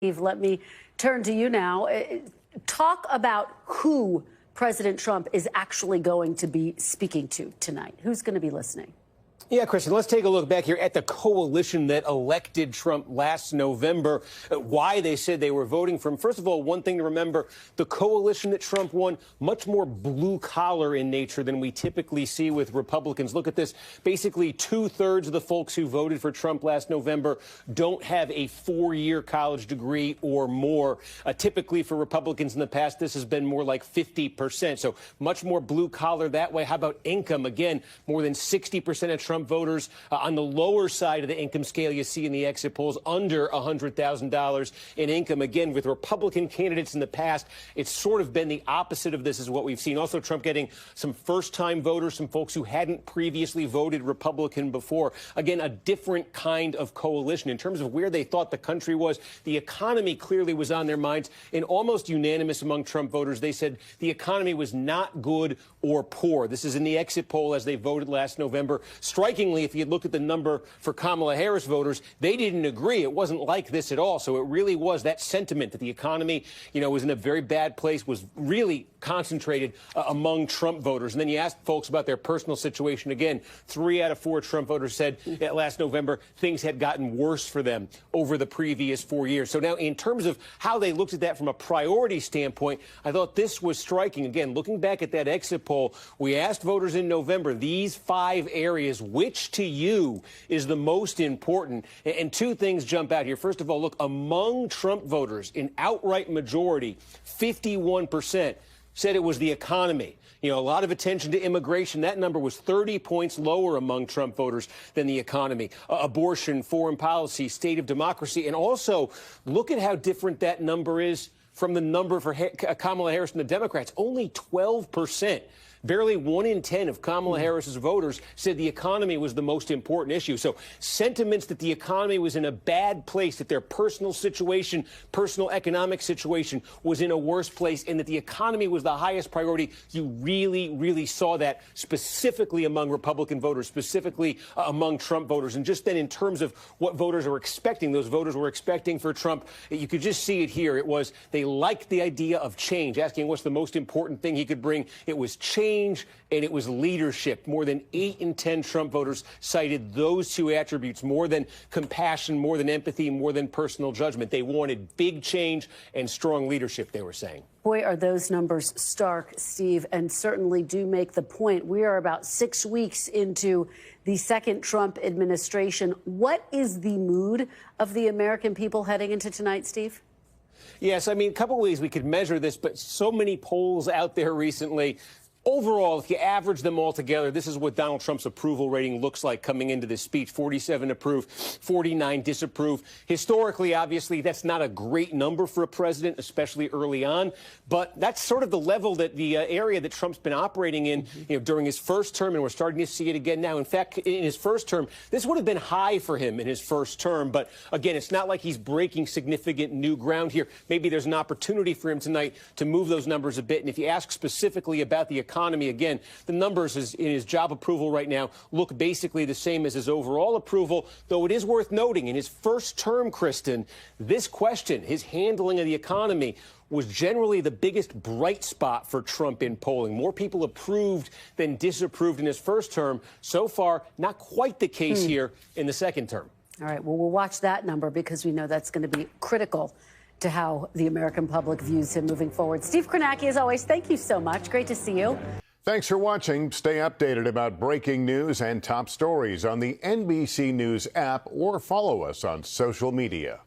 Let me turn to you now. Talk about who President Trump is actually going to be speaking to tonight. Who's going to be listening? Yeah, Kristen, let's take a look back here at the coalition that elected Trump last November. Why they said they were voting for him. First of all, one thing to remember, the coalition that Trump won, much more blue collar in nature than we typically see with Republicans. Look at this. Basically, 2/3 of the folks who voted for Trump last November don't have a 4-year college degree or more. Typically for Republicans in the past, this has been more like 50%. So much more blue collar that way. How about income? Again, more than 60% of Trump voters on the lower side of the income scale you see in the exit polls, under $100,000 in income. Again, with Republican candidates in the past, it's sort of been the opposite of this is what we've seen. Also, Trump getting some first-time voters, some folks who hadn't previously voted Republican before. Again, a different kind of coalition in terms of where they thought the country was. The economy clearly was on their minds, and almost unanimous among Trump voters. They said the economy was not good or poor. This is in the exit poll as they voted last November. Strikingly, if you look at the number for Kamala Harris voters, they didn't agree. It wasn't like this at all. So it really was that sentiment that the economy, was in a very bad place, was really concentrated among Trump voters. And then you asked folks about their personal situation. Again, 3 out of 4 Trump voters said last November things had gotten worse for them over the previous 4 years. So now in terms of how they looked at that from a priority standpoint, I thought this was striking. Again, looking back at that exit poll, we asked voters in November, these 5 areas, which to you is the most important? And 2 things jump out here. First of all, look, among Trump voters, in outright majority, 51% said it was the economy. A lot of attention to immigration. That number was 30 points lower among Trump voters than the economy. Abortion, foreign policy, state of democracy. And also, look at how different that number is from the number for Kamala Harris and the Democrats. Only 12%. Barely 1 in 10 of Kamala Harris's voters said the economy was the most important issue. So sentiments that the economy was in a bad place, that their personal situation, personal economic situation was in a worse place, and that the economy was the highest priority. You really, really saw that specifically among Republican voters, specifically among Trump voters. And just then in terms of what voters are expecting, those voters were expecting for Trump, you could just see it here. It was they liked the idea of change, asking what's the most important thing he could bring. It was change. And it was leadership. More than 8 in 10 Trump voters cited those 2 attributes, more than compassion, more than empathy, more than personal judgment. They wanted big change and strong leadership, they were saying. Boy, are those numbers stark, Steve, and certainly do make the point. We are about 6 weeks into the second Trump administration. What is the mood of the American people heading into tonight, Steve? Yes, a couple of ways we could measure this, but so many polls out there recently. Overall, if you average them all together, this is what Donald Trump's approval rating looks like coming into this speech. 47 approve, 49 disapprove. Historically, obviously, that's not a great number for a president, especially early on. But that's sort of the level that the area that Trump's been operating in during his first term, and we're starting to see it again now. In fact, in his first term, this would have been high for him in his first term. But again, it's not like he's breaking significant new ground here. Maybe there's an opportunity for him tonight to move those numbers a bit. And if you ask specifically about the economy, again, the numbers in his job approval right now look basically the same as his overall approval, though it is worth noting in his first term, Kristen, this question, his handling of the economy, was generally the biggest bright spot for Trump in polling. More people approved than disapproved in his first term. So far, not quite the case here in the second term. All right, well, we'll watch that number because we know that's going to be critical to how the American public views him moving forward. Steve Kornacki, as always, thank you so much. Great to see you. Thanks for watching. Stay updated about breaking news and top stories on the NBC News app or follow us on social media.